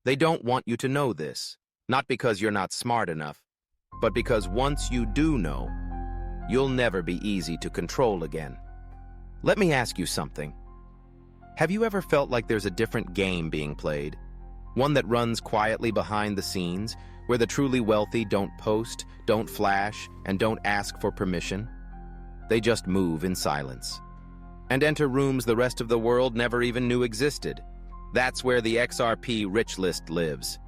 They don't want you to know this, not because you're not smart enough, but because once you do know, you'll never be easy to control again. Let me ask you something. Have you ever felt like there's a different game being played? One that runs quietly behind the scenes, where the truly wealthy don't post, don't flash, and don't ask for permission? They just move in silence and enter rooms the rest of the world never even knew existed. That's where the XRP Rich List lives.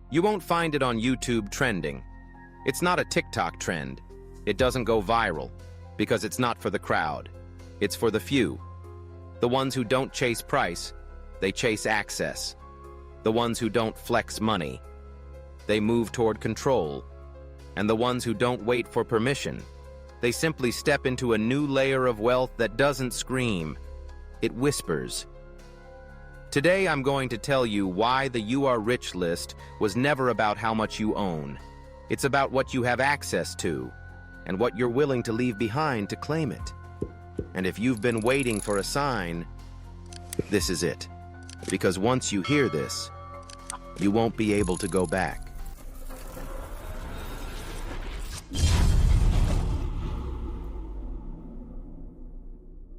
You won't find it on YouTube trending. It's not a TikTok trend. It doesn't go viral because it's not for the crowd. It's for the few. The ones who don't chase price, they chase access. The ones who don't flex money, they move toward control. And the ones who don't wait for permission, they simply step into a new layer of wealth that doesn't scream, it whispers. Today I'm going to tell you why the You Are Rich list was never about how much you own. It's about what you have access to and what you're willing to leave behind to claim it. And if you've been waiting for a sign, this is it. Because once you hear this, you won't be able to go back.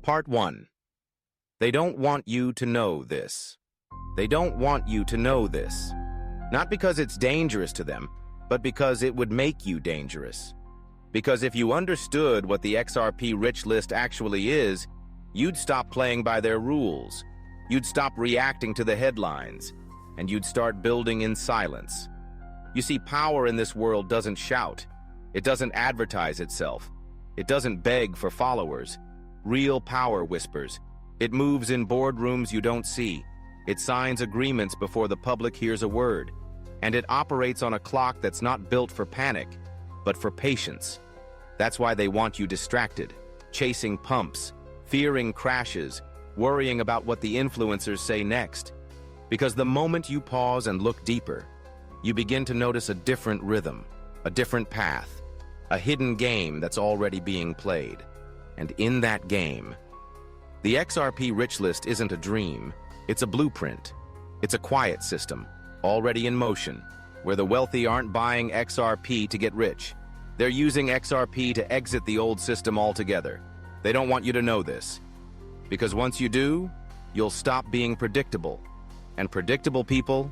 Part 1. They don't want you to know this. They don't want you to know this. Not because it's dangerous to them, but because it would make you dangerous. Because if you understood what the XRP Rich List actually is, you'd stop playing by their rules. You'd stop reacting to the headlines, and you'd start building in silence. You see, power in this world doesn't shout. It doesn't advertise itself. It doesn't beg for followers. Real power whispers. It moves in boardrooms you don't see. It signs agreements before the public hears a word. And it operates on a clock that's not built for panic, but for patience. That's why they want you distracted, chasing pumps, fearing crashes, worrying about what the influencers say next. Because the moment you pause and look deeper, you begin to notice a different rhythm, a different path, a hidden game that's already being played. And in that game, the XRP Rich List isn't a dream, it's a blueprint. It's a quiet system, already in motion, where the wealthy aren't buying XRP to get rich. They're using XRP to exit the old system altogether. They don't want you to know this. Because once you do, you'll stop being predictable. And predictable people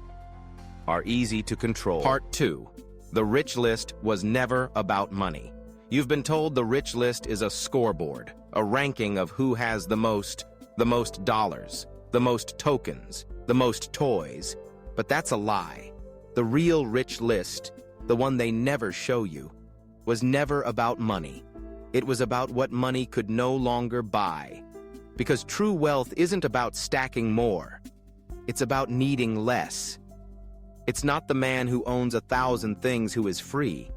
are easy to control. Part 2. The Rich List was never about money. You've been told the Rich List is a scoreboard, a ranking of who has the most dollars, the most tokens, the most toys. But that's a lie. The real Rich List, the one they never show you, was never about money. It was about what money could no longer buy. Because true wealth isn't about stacking more. It's about needing less. It's not the man who owns 1,000 things who is free.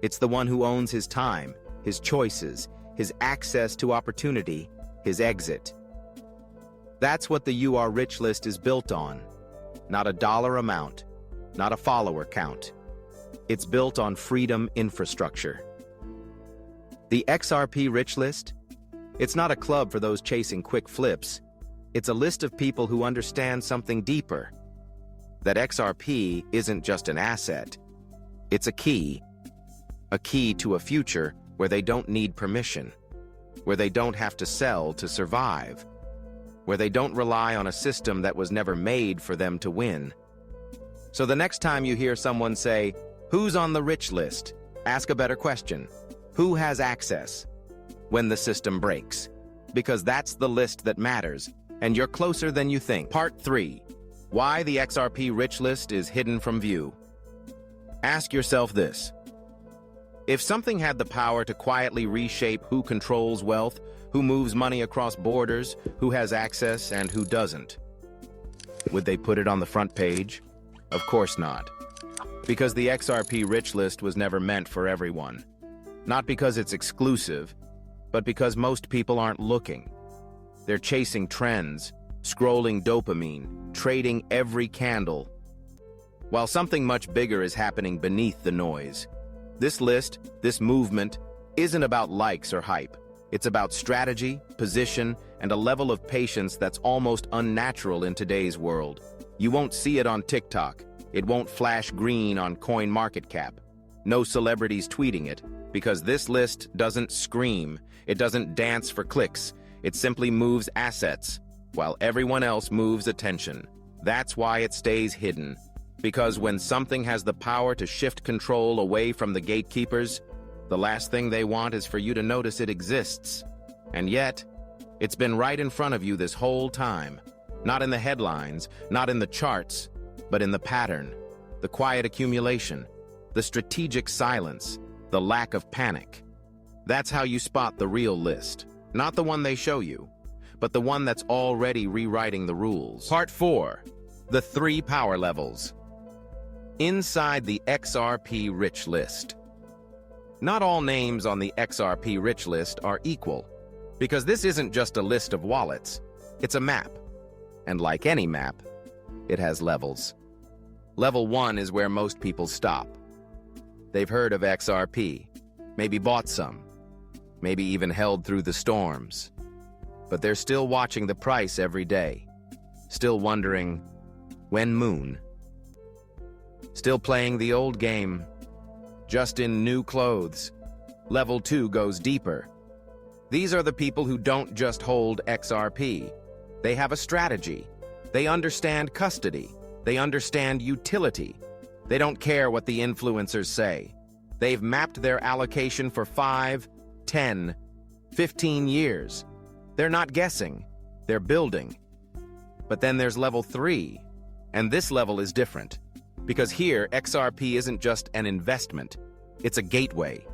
It's the one who owns his time, his choices, his access to opportunity, his exit. That's what the You Are Rich List is built on. Not a dollar amount, not a follower count. It's built on freedom infrastructure. The XRP Rich List? It's not a club for those chasing quick flips. It's a list of people who understand something deeper. That XRP isn't just an asset. It's a key to a future where they don't need permission, where they don't have to sell to survive, where they don't rely on a system that was never made for them to win. So the next time you hear someone say, "Who's on the rich list?" ask a better question. Who has access when the system breaks? Because that's the list that matters, and you're closer than you think. Part 3. Why the XRP Rich List is hidden from view. Ask yourself this. If something had the power to quietly reshape who controls wealth, who moves money across borders, who has access, and who doesn't, would they put it on the front page? Of course not. Because the XRP Rich List was never meant for everyone. Not because it's exclusive, but because most people aren't looking. They're chasing trends, scrolling dopamine, trading every candle, while something much bigger is happening beneath the noise. This list, this movement, isn't about likes or hype. It's about strategy, position, and a level of patience that's almost unnatural in today's world. You won't see it on TikTok. It won't flash green on CoinMarketCap. No celebrities tweeting it, because this list doesn't scream. It doesn't dance for clicks. It simply moves assets, while everyone else moves attention. That's why it stays hidden. Because when something has the power to shift control away from the gatekeepers, the last thing they want is for you to notice it exists. And yet, it's been right in front of you this whole time. Not in the headlines, not in the charts, but in the pattern, the quiet accumulation, the strategic silence, the lack of panic. That's how you spot the real list. Not the one they show you, but the one that's already rewriting the rules. Part 4. The 3 power levels. Inside the XRP Rich List. Not all names on the XRP Rich List are equal, because this isn't just a list of wallets, it's a map. And like any map, it has levels. Level 1 is where most people stop. They've heard of XRP, maybe bought some, maybe even held through the storms. But they're still watching the price every day, still wondering, when moon? Still playing the old game, just in new clothes. Level 2 goes deeper. These are the people who don't just hold XRP. They have a strategy. They understand custody. They understand utility. They don't care what the influencers say. They've mapped their allocation for 5, 10, 15 years. They're not guessing. They're building. But then there's level 3, and this level is different. Because here, XRP isn't just an investment. It's a gateway.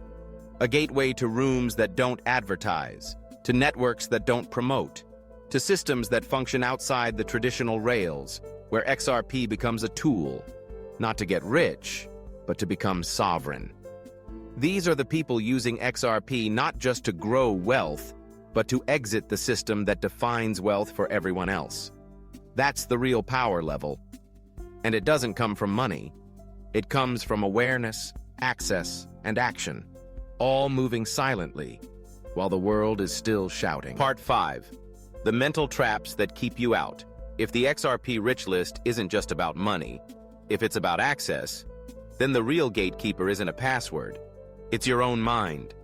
A gateway to rooms that don't advertise, to networks that don't promote, to systems that function outside the traditional rails, where XRP becomes a tool, not to get rich, but to become sovereign. These are the people using XRP not just to grow wealth, but to exit the system that defines wealth for everyone else. That's the real power level. And it doesn't come from money. It comes from awareness, access, and action, all moving silently, while the world is still shouting. Part 5. The mental traps that keep you out. If the XRP Rich List isn't just about money, if it's about access, then the real gatekeeper isn't a password. It's your own mind.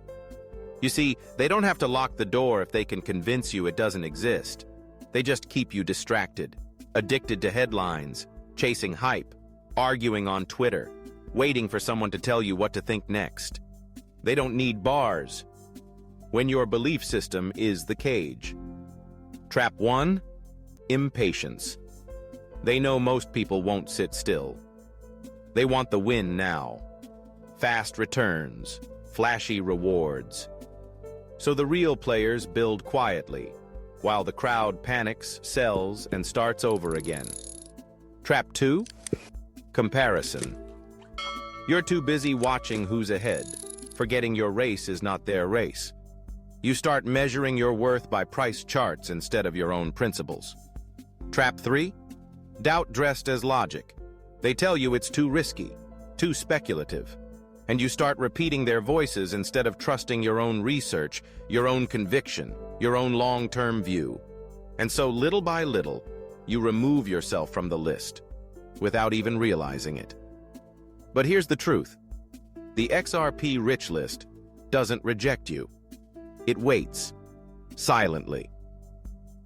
You see, they don't have to lock the door if they can convince you it doesn't exist. They just keep you distracted, addicted to headlines, chasing hype, arguing on Twitter, waiting for someone to tell you what to think next. They don't need bars when your belief system is the cage. Trap 1. Impatience. They know most people won't sit still. They want the win now. Fast returns, flashy rewards. So the real players build quietly, while the crowd panics, sells, and starts over again. Trap 2. Comparison. You're too busy watching who's ahead, forgetting your race is not their race. You start measuring your worth by price charts instead of your own principles. Trap 3. Doubt dressed as logic. They tell you it's too risky, too speculative, and you start repeating their voices instead of trusting your own research, your own conviction, your own long-term view. And so little by little, you remove yourself from the list, without even realizing it. But here's the truth. The XRP Rich List doesn't reject you. It waits, silently,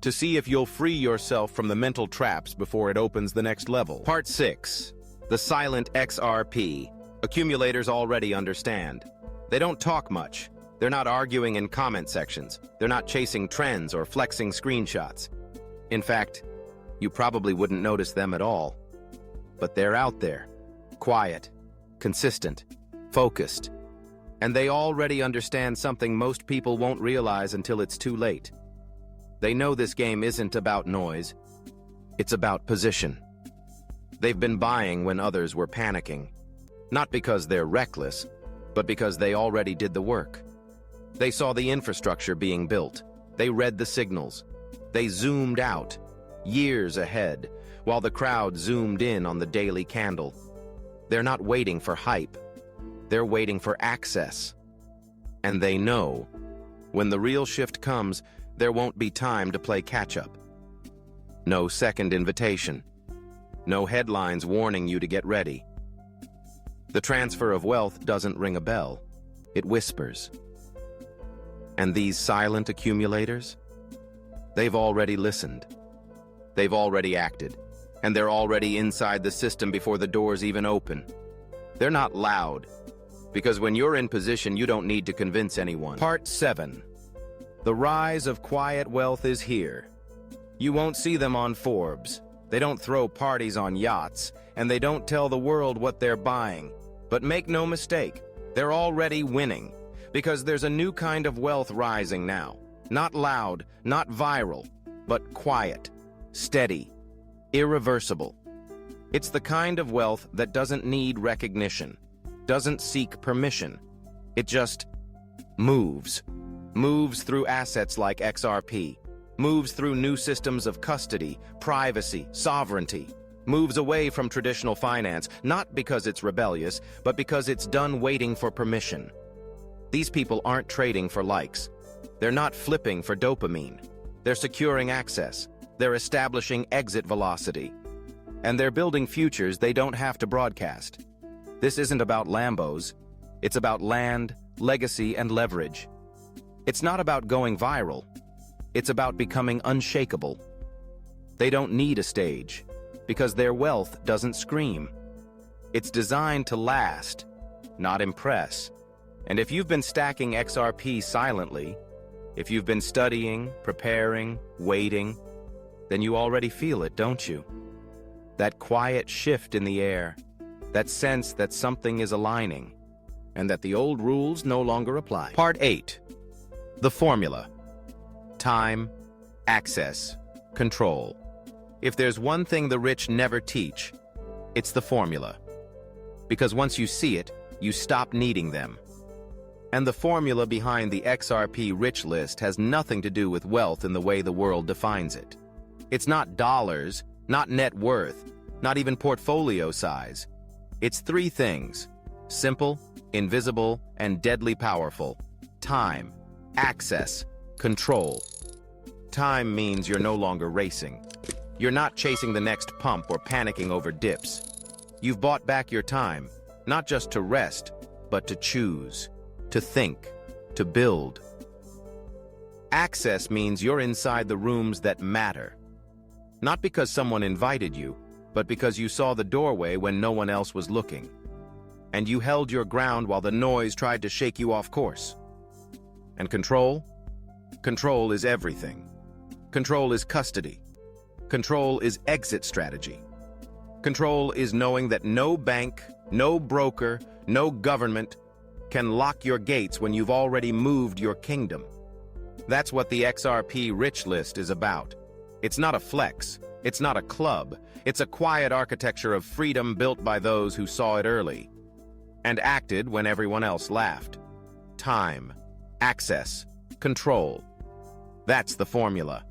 to see if you'll free yourself from the mental traps before it opens the next level. Part 6. The silent XRP. Accumulators already understand. They don't talk much. They're not arguing in comment sections. They're not chasing trends or flexing screenshots. In fact, you probably wouldn't notice them at all. But they're out there, quiet, consistent, focused. And they already understand something most people won't realize until it's too late. They know this game isn't about noise. It's about position. They've been buying when others were panicking. Not because they're reckless, but because they already did the work. They saw the infrastructure being built. They read the signals. They zoomed out, years ahead, while the crowd zoomed in on the daily candle. They're not waiting for hype. They're waiting for access. And they know, when the real shift comes, there won't be time to play catch-up. No second invitation. No headlines warning you to get ready. The transfer of wealth doesn't ring a bell. It whispers. And these silent accumulators? They've already listened. They've already acted. And they're already inside the system before the doors even open. They're not loud, because when you're in position, you don't need to convince anyone. Part 7. The rise of quiet wealth is here. You won't see them on Forbes. They don't throw parties on yachts, and they don't tell the world what they're buying. But make no mistake, they're already winning, because there's a new kind of wealth rising now. Not loud, not viral, but quiet, steady, irreversible. It's the kind of wealth that doesn't need recognition, doesn't seek permission. It just moves. Moves through assets like XRP. Moves through new systems of custody, privacy, sovereignty. Moves away from traditional finance, not because it's rebellious, but because it's done waiting for permission. These people aren't trading for likes. They're not flipping for dopamine. They're securing access. They're establishing exit velocity. And they're building futures they don't have to broadcast. This isn't about Lambos. It's about land, legacy, and leverage. It's not about going viral. It's about becoming unshakable. They don't need a stage, because their wealth doesn't scream. It's designed to last, not impress. And if you've been stacking XRP silently, if you've been studying, preparing, waiting, then you already feel it, don't you? That quiet shift in the air, that sense that something is aligning, and that the old rules no longer apply. Part 8. The formula. Time, access, control. If there's one thing the rich never teach, it's the formula. Because once you see it, you stop needing them. And the formula behind the XRP Rich List has nothing to do with wealth in the way the world defines it. It's not dollars, not net worth, not even portfolio size. It's 3 things: simple, invisible, and deadly powerful. Time, access, control. Time means you're no longer racing. You're not chasing the next pump or panicking over dips. You've bought back your time, not just to rest, but to choose, to think, to build. Access means you're inside the rooms that matter. Not because someone invited you, but because you saw the doorway when no one else was looking. And you held your ground while the noise tried to shake you off course. And control? Control is everything. Control is custody. Control is exit strategy. Control is knowing that no bank, no broker, no government can lock your gates when you've already moved your kingdom. That's what the XRP Rich List is about. It's not a flex. It's not a club. It's a quiet architecture of freedom built by those who saw it early and acted when everyone else laughed. Time, access, control. That's the formula.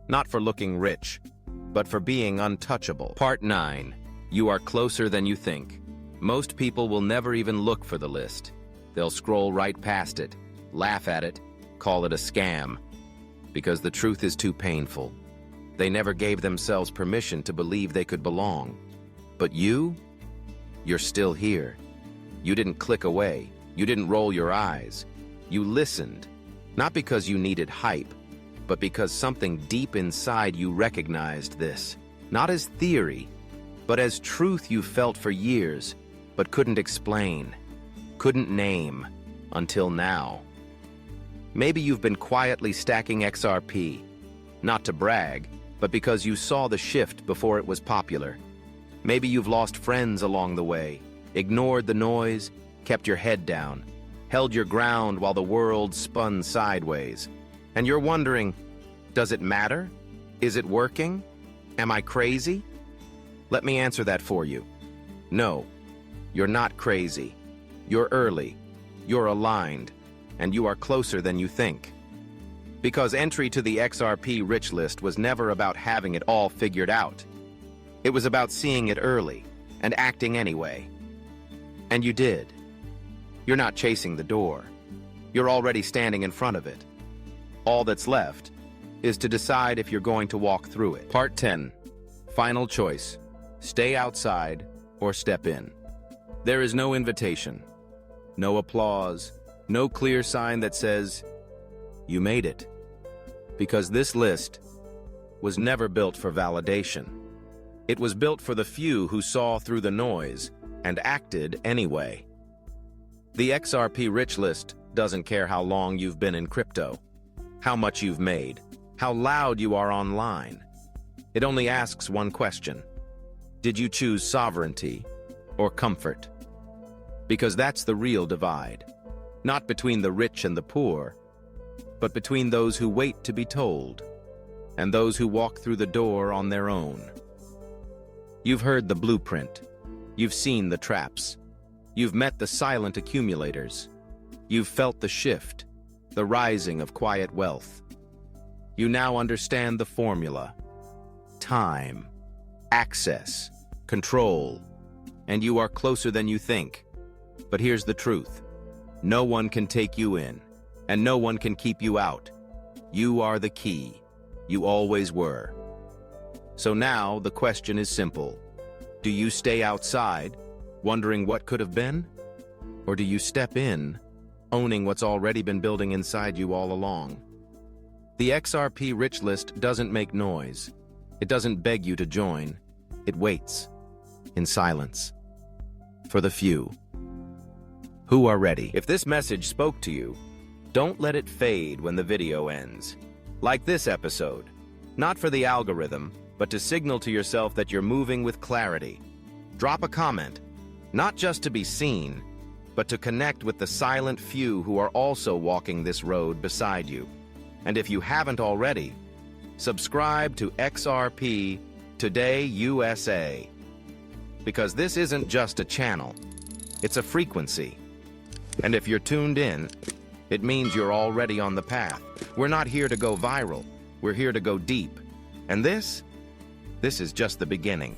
Not for looking rich, but for being untouchable. Part 9. You are closer than you think. Most people will never even look for the list. They'll scroll right past it, laugh at it, call it a scam, because the truth is too painful. They never gave themselves permission to believe they could belong. But you're still here. You didn't click away. You didn't roll your eyes. You listened, not because you needed hype, but because something deep inside you recognized this, not as theory, but as truth you felt for years, but couldn't explain, couldn't name, until now. Maybe you've been quietly stacking XRP, not to brag, but because you saw the shift before it was popular. Maybe you've lost friends along the way, ignored the noise, kept your head down, held your ground while the world spun sideways. And you're wondering, does it matter? Is it working? Am I crazy? Let me answer that for you. No, you're not crazy. You're early, you're aligned, and you are closer than you think. Because entry to the XRP Rich List was never about having it all figured out. It was about seeing it early and acting anyway. And you did. You're not chasing the door. You're already standing in front of it. All that's left is to decide if you're going to walk through it. Part 10. Final choice. Stay outside or step in. There is no invitation, no applause, no clear sign that says, you made it. Because this list was never built for validation. It was built for the few who saw through the noise and acted anyway. The XRP Rich List doesn't care how long you've been in crypto, how much you've made, how loud you are online. It only asks one question. Did you choose sovereignty or comfort? Because that's the real divide. Not between the rich and the poor, but between those who wait to be told and those who walk through the door on their own. You've heard the blueprint. You've seen the traps. You've met the silent accumulators. You've felt the shift, the rising of quiet wealth. You now understand the formula. Time, access, control, and you are closer than you think. But here's the truth. No one can take you in, and no one can keep you out. You are the key. You always were. So now the question is simple. Do you stay outside, wondering what could have been? Or do you step in, owning what's already been building inside you all along? The XRP Rich List doesn't make noise. It doesn't beg you to join. It waits, in silence, for the few who are ready. If this message spoke to you, don't let it fade when the video ends. Like this episode, not for the algorithm, but to signal to yourself that you're moving with clarity. Drop a comment, not just to be seen, but to connect with the silent few who are also walking this road beside you. And if you haven't already, subscribe to XRP Today USA. Because this isn't just a channel, it's a frequency. And if you're tuned in, it means you're already on the path. We're not here to go viral. We're here to go deep. And this is just the beginning.